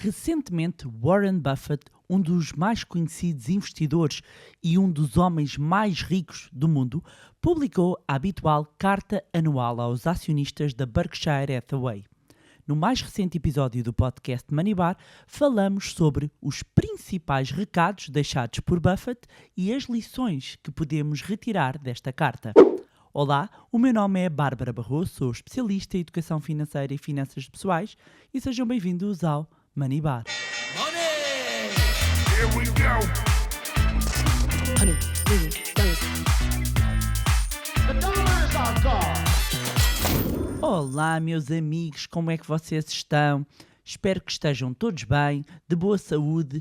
Recentemente, Warren Buffett, um dos mais conhecidos investidores e um dos homens mais ricos do mundo, publicou a habitual carta anual aos acionistas da Berkshire Hathaway. No mais recente episódio do podcast Money Bar, falamos sobre os principais recados deixados por Buffett e as lições que podemos retirar desta carta. Olá, o meu nome é Bárbara Barroso, sou especialista em educação financeira e finanças pessoais e sejam bem-vindos ao Money Bar. Money! Here we go! The dollar is our god. Olá, meus amigos, como é que vocês estão? Espero que estejam todos bem, de boa saúde,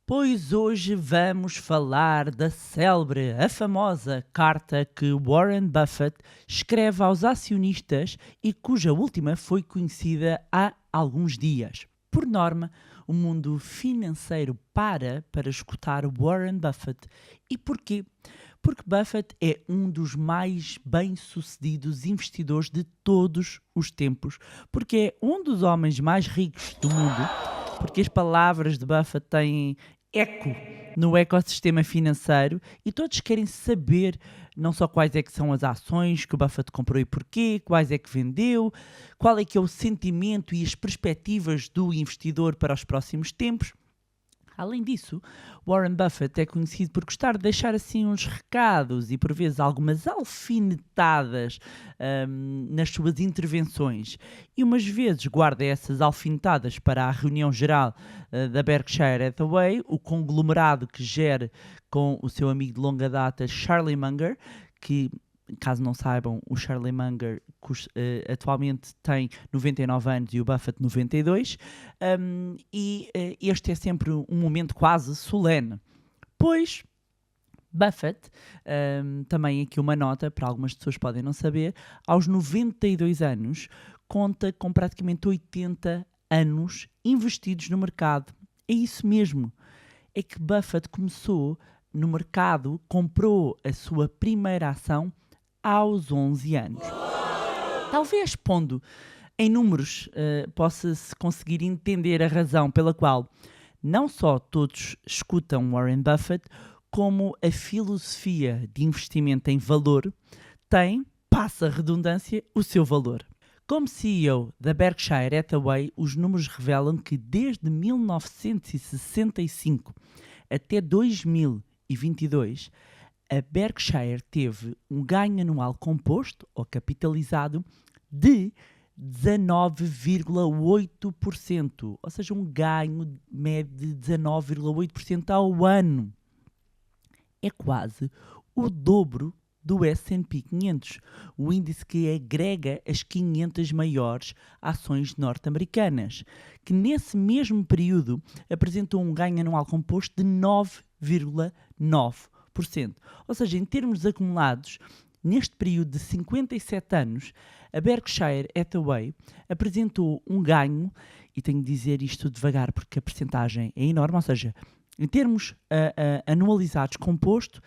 pois hoje vamos falar da célebre, a famosa carta que Warren Buffett escreve aos acionistas e cuja última foi conhecida há alguns dias. Por norma, o mundo financeiro para escutar Warren Buffett. E porquê? Porque Buffett é um dos mais bem-sucedidos investidores de todos os tempos, porque é um dos homens mais ricos do mundo, porque as palavras de Buffett têm eco no ecossistema financeiro e todos querem saber não só quais é que são as ações que o Buffett comprou e porquê, quais é que vendeu, qual é que é o sentimento e as perspectivas do investidor para os próximos tempos. Além disso, Warren Buffett é conhecido por gostar de deixar assim uns recados e por vezes algumas alfinetadas nas suas intervenções. E umas vezes guarda essas alfinetadas para a reunião geral da Berkshire Hathaway, o conglomerado que gera com o seu amigo de longa data Charlie Munger, que, caso não saibam, o Charlie Munger atualmente tem 99 anos e o Buffett 92, e este é sempre um momento quase solene. Pois Buffett, também aqui uma nota, para algumas pessoas podem não saber, aos 92 anos, conta com praticamente 80 anos investidos no mercado. É isso mesmo, é que Buffett começou no mercado, comprou a sua primeira ação aos 11 anos. Talvez pondo em números possa-se conseguir entender a razão pela qual não só todos escutam Warren Buffett, como a filosofia de investimento em valor tem, passa a redundância, o seu valor. Como CEO da Berkshire Hathaway, os números revelam que desde 1965 até 2022, a Berkshire teve um ganho anual composto ou capitalizado de 19,8%, ou seja, um ganho médio de 19,8% ao ano. É quase o dobro do S&P 500, o índice que agrega as 500 maiores ações norte-americanas, que nesse mesmo período apresentou um ganho anual composto de 9,9%. Ou seja, em termos acumulados, neste período de 57 anos, a Berkshire Hathaway apresentou um ganho, e tenho de dizer isto devagar porque a percentagem é enorme, ou seja, em termos anualizados composto,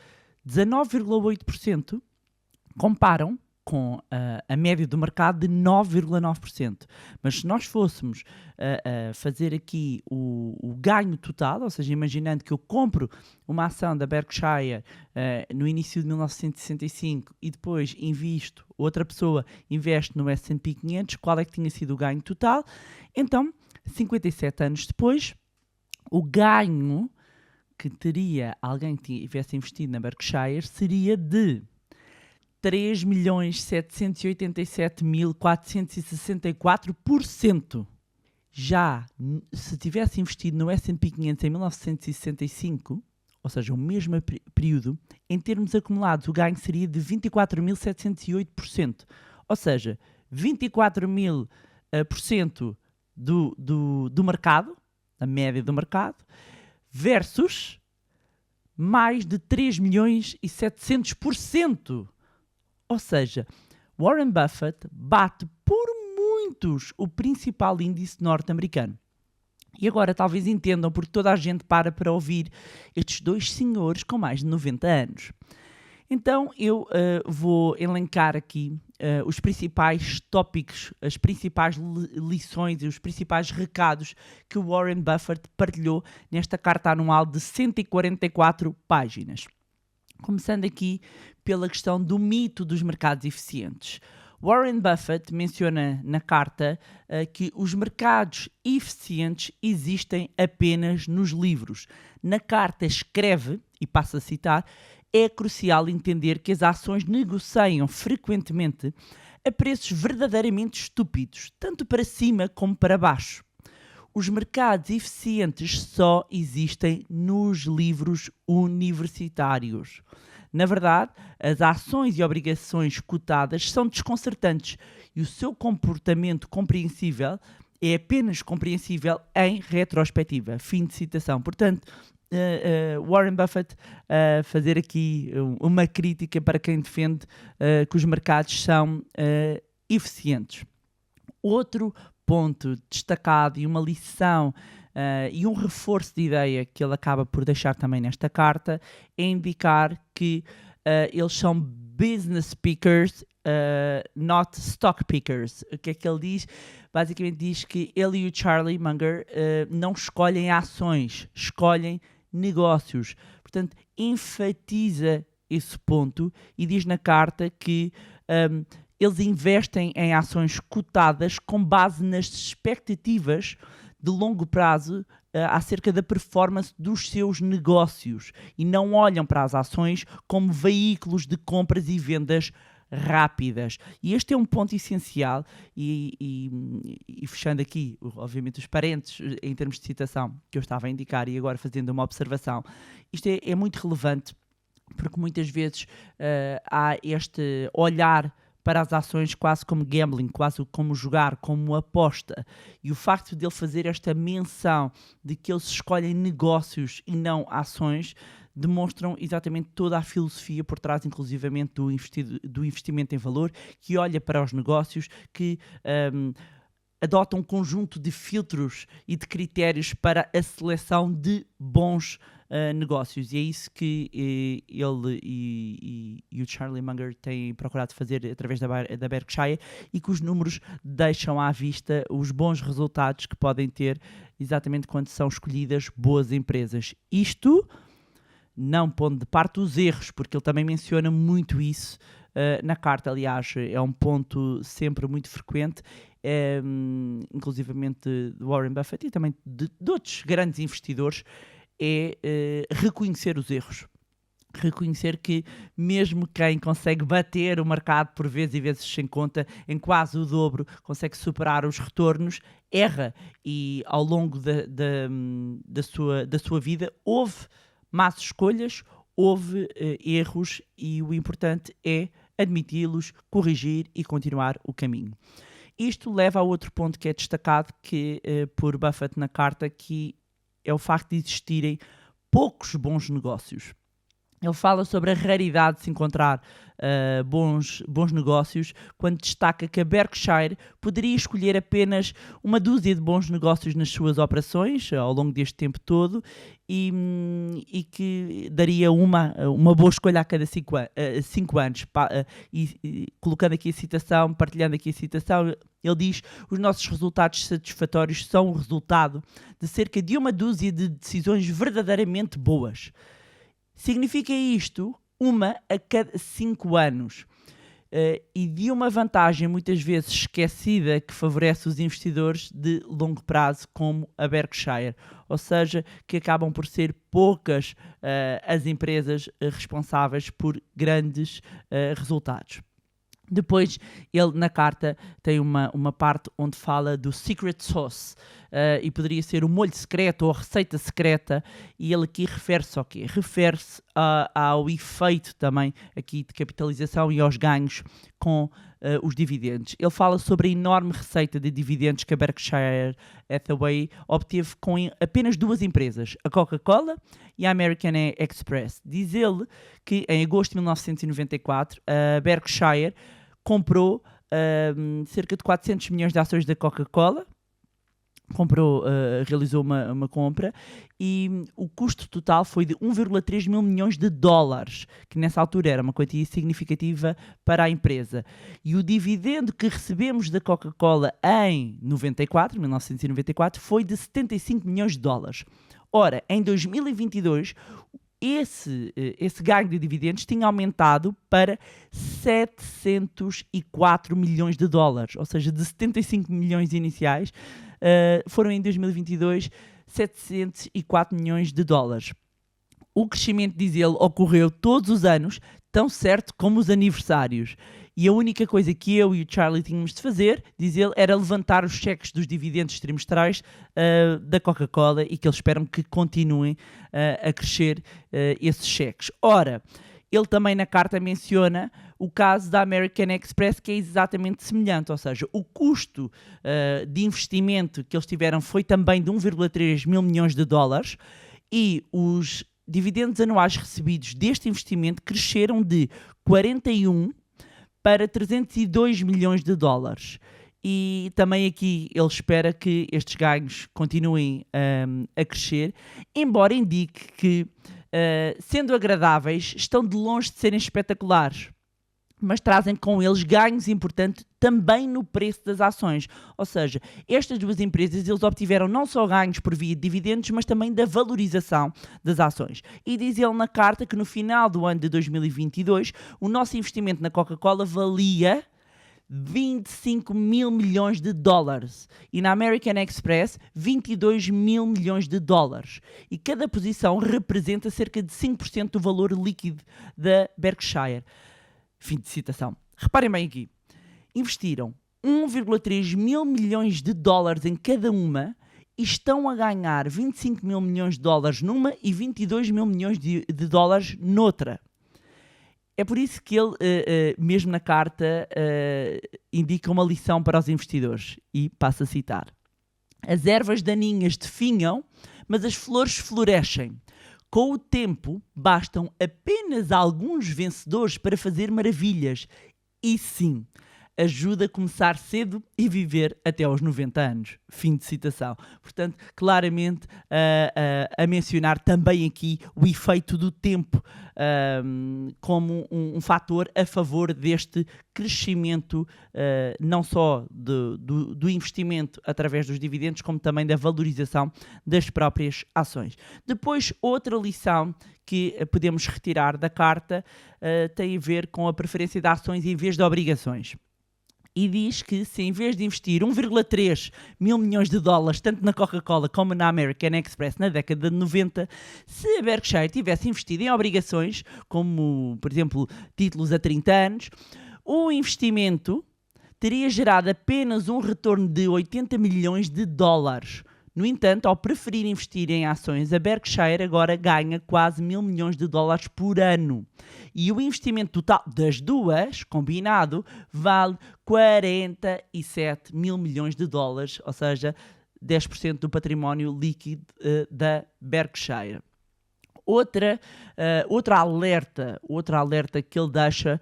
19,8% comparam com a média do mercado de 9,9%. Mas se nós fôssemos fazer aqui o ganho total, ou seja, imaginando que eu compro uma ação da Berkshire no início de 1965 e depois invisto, outra pessoa investe no S&P 500, qual é que tinha sido o ganho total? Então, 57 anos depois, o ganho que teria alguém que tivesse investido na Berkshire seria de 3.787.464%. Já se tivesse investido no S&P 500 em 1965, ou seja, o mesmo período, em termos acumulados o ganho seria de 24.708%. Ou seja, 24.000% do mercado, a média do mercado, versus mais de 3.700.000%. Ou seja, Warren Buffett bate por muitos o principal índice norte-americano. E agora talvez entendam porque toda a gente para ouvir estes dois senhores com mais de 90 anos. Então eu vou elencar aqui os principais tópicos, as principais lições e os principais recados que o Warren Buffett partilhou nesta carta anual de 144 páginas. Começando aqui pela questão do mito dos mercados eficientes. Warren Buffett menciona na carta que os mercados eficientes existem apenas nos livros. Na carta escreve, e passo a citar, é crucial entender que as ações negociam frequentemente a preços verdadeiramente estúpidos, tanto para cima como para baixo. Os mercados eficientes só existem nos livros universitários. Na verdade, as ações e obrigações cotadas são desconcertantes e o seu comportamento compreensível é apenas compreensível em retrospectiva. Fim de citação. Portanto, Warren Buffett fazer aqui uma crítica para quem defende que os mercados são eficientes. Outro ponto destacado e uma lição e um reforço de ideia que ele acaba por deixar também nesta carta é indicar que eles são business pickers, not stock pickers. O que é que ele diz? Basicamente diz que ele e o Charlie Munger não escolhem ações, escolhem negócios. Portanto, enfatiza esse ponto e diz na carta que eles investem em ações cotadas com base nas expectativas de longo prazo acerca da performance dos seus negócios e não olham para as ações como veículos de compras e vendas rápidas. E este é um ponto essencial e fechando aqui, obviamente, os parênteses em termos de citação que eu estava a indicar e agora fazendo uma observação, isto é muito relevante porque muitas vezes há este olhar para as ações quase como gambling, quase como jogar, como aposta. E o facto de ele fazer esta menção de que eles escolhem negócios e não ações demonstram exatamente toda a filosofia por trás, inclusivamente, do investimento em valor, que olha para os negócios, que adota um conjunto de filtros e de critérios para a seleção de bons negócios. E é isso que ele e o Charlie Munger têm procurado fazer através da Berkshire e que os números deixam à vista os bons resultados que podem ter exatamente quando são escolhidas boas empresas. Isto não pondo de parte os erros, porque ele também menciona muito isso na carta. Aliás, é um ponto sempre muito frequente, inclusivamente de Warren Buffett e também de outros grandes investidores, é reconhecer os erros. Reconhecer que mesmo quem consegue bater o mercado por vezes e vezes sem conta, em quase o dobro, consegue superar os retornos, erra. E ao longo da sua vida houve más escolhas, houve erros e o importante é admiti-los, corrigir e continuar o caminho. Isto leva a outro ponto que é destacado por Buffett na carta, que é o facto de existirem poucos bons negócios. Ele fala sobre a raridade de se encontrar bons negócios, quando destaca que a Berkshire poderia escolher apenas uma dúzia de bons negócios nas suas operações ao longo deste tempo todo e que daria uma boa escolha a cada 5 anos. Colocando aqui a citação, partilhando aqui a citação, ele diz: os nossos resultados satisfatórios são o resultado de cerca de uma dúzia de decisões verdadeiramente boas. Significa isto uma a cada 5 anos e de uma vantagem muitas vezes esquecida que favorece os investidores de longo prazo como a Berkshire, ou seja, que acabam por ser poucas as empresas responsáveis por grandes resultados. Depois, ele na carta tem uma parte onde fala do secret sauce e poderia ser o molho secreto ou a receita secreta, e ele aqui refere-se ao quê? Refere-se ao efeito também aqui de capitalização e aos ganhos com os dividendos. Ele fala sobre a enorme receita de dividendos que a Berkshire Hathaway obteve com apenas 2 empresas, a Coca-Cola e a American Express. Diz ele que em agosto de 1994 a Berkshire comprou cerca de 400 milhões de ações da Coca-Cola realizou uma compra e o custo total foi de 1,3 mil milhões de dólares, que nessa altura era uma quantia significativa para a empresa. E o dividendo que recebemos da Coca-Cola em 1994, foi de 75 milhões de dólares. Ora, em 2022, esse ganho de dividendos tinha aumentado para 704 milhões de dólares, ou seja, de 75 milhões iniciais, foram em 2022 704 milhões de dólares. O crescimento, diz ele, ocorreu todos os anos, tão certo como os aniversários. E a única coisa que eu e o Charlie tínhamos de fazer, diz ele, era levantar os cheques dos dividendos trimestrais da Coca-Cola e que eles esperam que continuem a crescer esses cheques. Ora, ele também na carta menciona o caso da American Express, que é exatamente semelhante, ou seja, o custo de investimento que eles tiveram foi também de 1,3 mil milhões de dólares e os dividendos anuais recebidos deste investimento cresceram de 41 para 302 milhões de dólares. E também aqui ele espera que estes ganhos continuem a crescer, embora indique que, sendo agradáveis, estão de longe de serem espetaculares, mas trazem com eles ganhos importantes também no preço das ações. Ou seja, estas duas empresas eles obtiveram não só ganhos por via de dividendos, mas também da valorização das ações. E diz ele na carta que no final do ano de 2022, o nosso investimento na Coca-Cola valia 25 mil milhões de dólares e na American Express 22 mil milhões de dólares. E cada posição representa cerca de 5% do valor líquido da Berkshire. Fim de citação. Reparem bem aqui. Investiram 1,3 mil milhões de dólares em cada uma e estão a ganhar 25 mil milhões de dólares numa e 22 mil milhões de dólares noutra. É por isso que ele, mesmo na carta, indica uma lição para os investidores. E passo a citar. As ervas daninhas definham, mas as flores florescem. Com o tempo, bastam apenas alguns vencedores para fazer maravilhas. E sim, ajuda a começar cedo e viver até aos 90 anos. Fim de citação. Portanto, claramente a mencionar também aqui o efeito do tempo como um fator a favor deste crescimento, não só do investimento através dos dividendos, como também da valorização das próprias ações. Depois, outra lição que podemos retirar da carta tem a ver com a preferência de ações em vez de obrigações. E diz que se em vez de investir 1,3 mil milhões de dólares tanto na Coca-Cola como na American Express na década de 90, se a Berkshire tivesse investido em obrigações, como por exemplo títulos a 30 anos, o investimento teria gerado apenas um retorno de 80 milhões de dólares. No entanto, ao preferir investir em ações, a Berkshire agora ganha quase 1.000 milhões de dólares por ano. E o investimento total das duas, combinado, vale 47 mil milhões de dólares, ou seja, 10% do património líquido da Berkshire. Outro alerta que ele deixa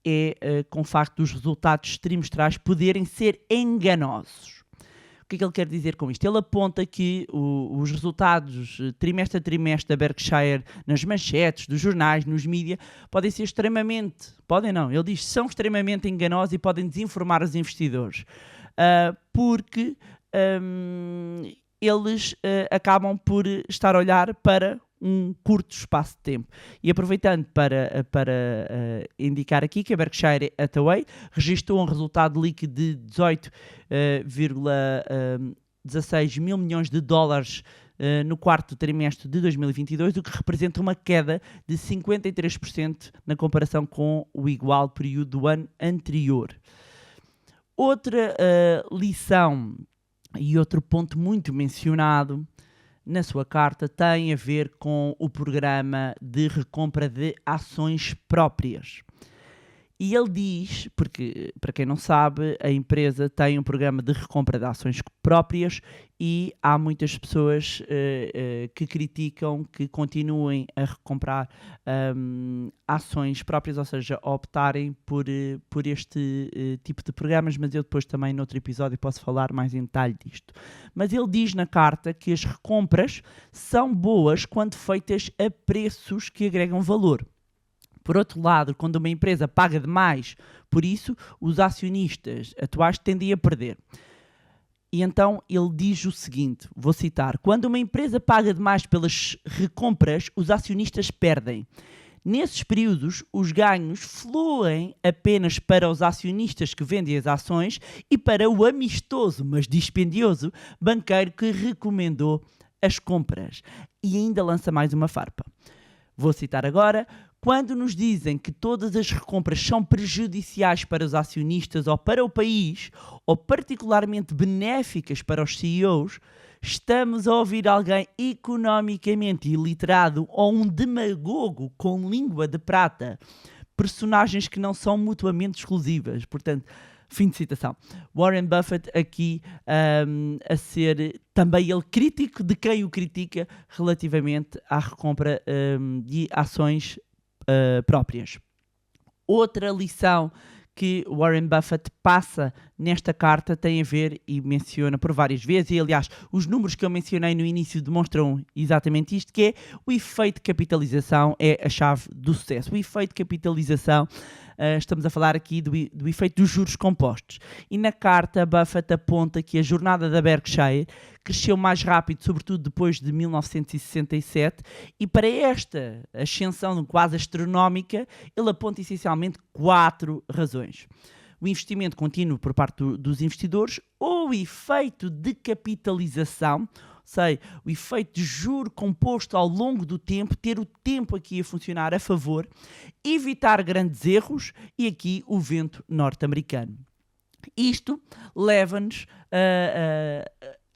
é com o facto dos resultados trimestrais poderem ser enganosos. O que é que ele quer dizer com isto? Ele aponta que os resultados trimestre a trimestre da Berkshire nas manchetes, dos jornais, nos mídias, podem ser ele diz, são extremamente enganosos e podem desinformar os investidores. Porque eles acabam por estar a olhar para um curto espaço de tempo. E aproveitando para indicar aqui que a Berkshire Hathaway registrou um resultado líquido de 18,16 mil milhões de dólares no quarto trimestre de 2022, o que representa uma queda de 53% na comparação com o igual período do ano anterior. Outra lição e outro ponto muito mencionado na sua carta tem a ver com o programa de recompra de ações próprias. E ele diz, porque, para quem não sabe, a empresa tem um programa de recompra de ações próprias e há muitas pessoas que criticam que continuem a recomprar ações próprias, ou seja, a optarem por este tipo de programas, mas eu depois também noutro episódio posso falar mais em detalhe disto. Mas ele diz na carta que as recompras são boas quando feitas a preços que agregam valor. Por outro lado, quando uma empresa paga demais por isso, os acionistas atuais tendem a perder. E então ele diz o seguinte, vou citar: quando uma empresa paga demais pelas recompras, os acionistas perdem. Nesses períodos, os ganhos fluem apenas para os acionistas que vendem as ações e para o amistoso, mas dispendioso, banqueiro que recomendou as compras. E ainda lança mais uma farpa. Vou citar agora: quando nos dizem que todas as recompras são prejudiciais para os acionistas ou para o país, ou particularmente benéficas para os CEOs, estamos a ouvir alguém economicamente iliterado ou um demagogo com língua de prata. Personagens que não são mutuamente exclusivas. Portanto, fim de citação. Warren Buffett aqui a ser também ele crítico de quem o critica relativamente à recompra de ações próprias. Outra lição que Warren Buffett passa nesta carta tem a ver, e menciona por várias vezes, e aliás os números que eu mencionei no início demonstram exatamente isto, que é o efeito de capitalização é a chave do sucesso. O efeito de capitalização, estamos a falar aqui do efeito dos juros compostos. E na carta Buffett aponta que a jornada da Berkshire cresceu mais rápido, sobretudo depois de 1967, e para esta ascensão quase astronómica, ele aponta essencialmente 4 razões. O investimento contínuo por parte dos investidores, ou o efeito de capitalização, sei, o efeito de juro composto ao longo do tempo, ter o tempo aqui a funcionar a favor, evitar grandes erros e aqui o vento norte-americano. Isto leva-nos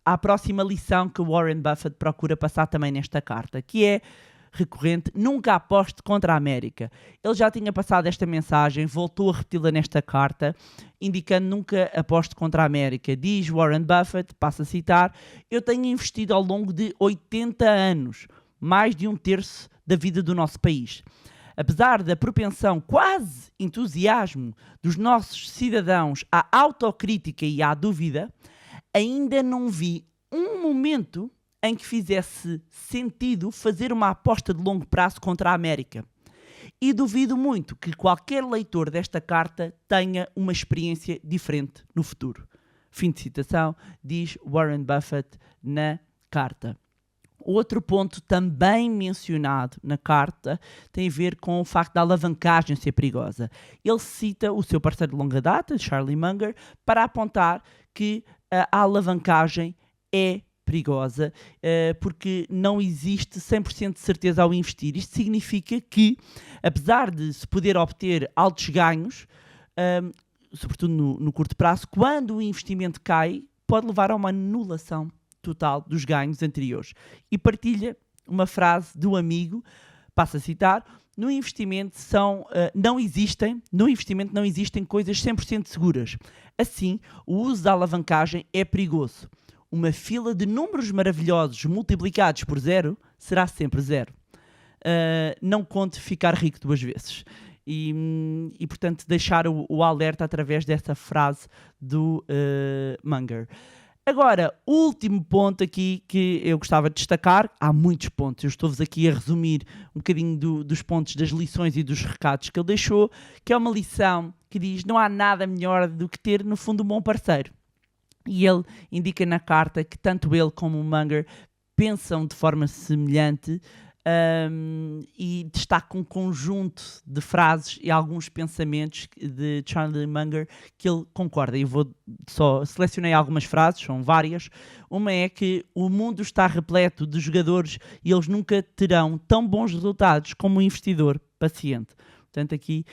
à próxima lição que Warren Buffett procura passar também nesta carta, que é recorrente: nunca aposte contra a América. Ele já tinha passado esta mensagem, voltou a repeti-la nesta carta, indicando nunca aposte contra a América. Diz Warren Buffett, passo a citar: eu tenho investido ao longo de 80 anos, mais de 1/3 da vida do nosso país. Apesar da propensão, quase entusiasmo, dos nossos cidadãos à autocrítica e à dúvida, ainda não vi um momento em que fizesse sentido fazer uma aposta de longo prazo contra a América. E duvido muito que qualquer leitor desta carta tenha uma experiência diferente no futuro. Fim de citação, diz Warren Buffett na carta. Outro ponto também mencionado na carta tem a ver com o facto da alavancagem ser perigosa. Ele cita o seu parceiro de longa data, Charlie Munger, para apontar que a alavancagem é perigosa, porque não existe 100% de certeza ao investir. Isto significa que, apesar de se poder obter altos ganhos, sobretudo no curto prazo, quando o investimento cai, pode levar a uma anulação total dos ganhos anteriores. E partilha uma frase do amigo, passo a citar: no investimento não existem coisas 100% seguras. Assim, o uso da alavancagem é perigoso. Uma fila de números maravilhosos multiplicados por 0 será sempre 0. Não conte ficar rico 2 vezes. E portanto, deixar o alerta através dessa frase do Munger. Agora, último ponto aqui que eu gostava de destacar. Há muitos pontos, eu estou-vos aqui a resumir um bocadinho dos pontos, das lições e dos recados que ele deixou, que é uma lição que diz: não há nada melhor do que ter, no fundo, um bom parceiro. E ele indica na carta que tanto ele como o Munger pensam de forma semelhante, e destaca um conjunto de frases e alguns pensamentos de Charlie Munger que ele concorda. Eu só selecionei algumas frases, são várias. Uma é que o mundo está repleto de jogadores e eles nunca terão tão bons resultados como um investidor paciente. Portanto, aqui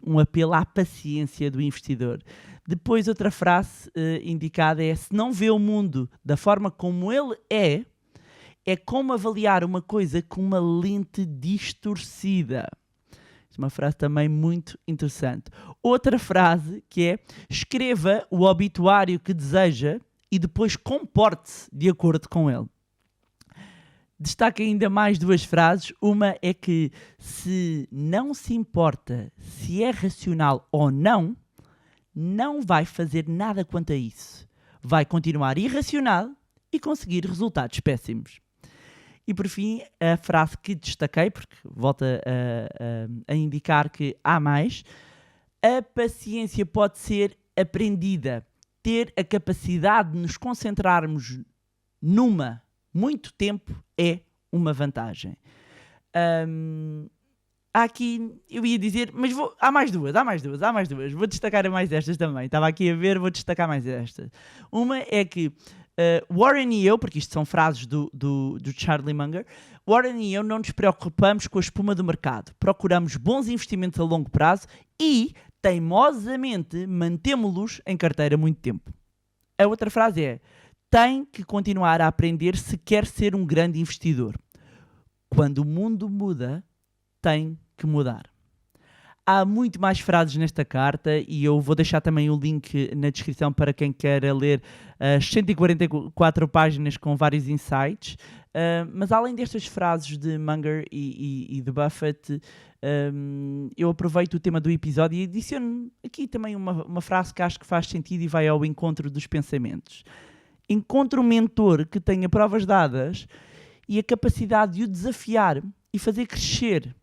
um apelo à paciência do investidor. Depois, outra frase indicada é: se não vê o mundo da forma como ele é como avaliar uma coisa com uma lente distorcida. Uma frase também muito interessante. Outra frase que é: escreva o obituário que deseja e depois comporte-se de acordo com ele. Destaca ainda mais 2 frases. Uma é que se não se importa se é racional ou não, não vai fazer nada quanto a isso. Vai continuar irracional e conseguir resultados péssimos. E por fim, a frase que destaquei, porque volta a indicar que há mais: a paciência pode ser aprendida. Ter a capacidade de nos concentrarmos numa muito tempo é uma vantagem. Aqui eu ia dizer, mas há mais duas. Vou destacar mais estas também. Estava aqui a ver, vou destacar mais estas. Uma é que Warren e eu, porque isto são frases do Charlie Munger, Warren e eu não nos preocupamos com a espuma do mercado. Procuramos bons investimentos a longo prazo e, teimosamente, mantemos-los em carteira muito tempo. A outra frase é: tem que continuar a aprender se quer ser um grande investidor. Quando o mundo muda, tem que mudar. Há muito mais frases nesta carta e eu vou deixar também o link na descrição para quem quer ler as 144 páginas com vários insights. Mas além destas frases de Munger e de Buffett, eu aproveito o tema do episódio e adiciono aqui também uma frase que acho que faz sentido e vai ao encontro dos pensamentos. Encontre um mentor que tenha provas dadas e a capacidade de o desafiar e fazer crescer,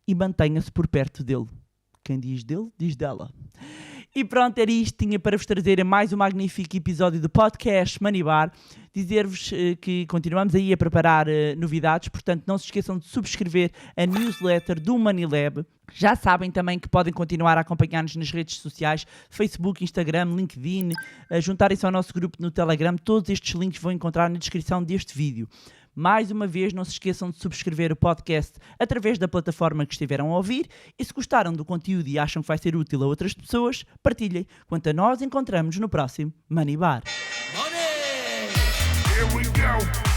e mantenha-se por perto dele. Quem diz dele, diz dela. E pronto, era isto. Tinha para vos trazer mais um magnífico episódio do podcast Money Bar. Dizer-vos que continuamos aí a preparar novidades, portanto não se esqueçam de subscrever a newsletter do Money Lab. Já sabem também que podem continuar a acompanhar-nos nas redes sociais, Facebook, Instagram, LinkedIn, juntarem-se ao nosso grupo no Telegram. Todos estes links vão encontrar na descrição deste vídeo. Mais uma vez, não se esqueçam de subscrever o podcast através da plataforma que estiveram a ouvir e se gostaram do conteúdo e acham que vai ser útil a outras pessoas, partilhem. Quanto a nós, encontramos no próximo Money Bar. Money! Here we go!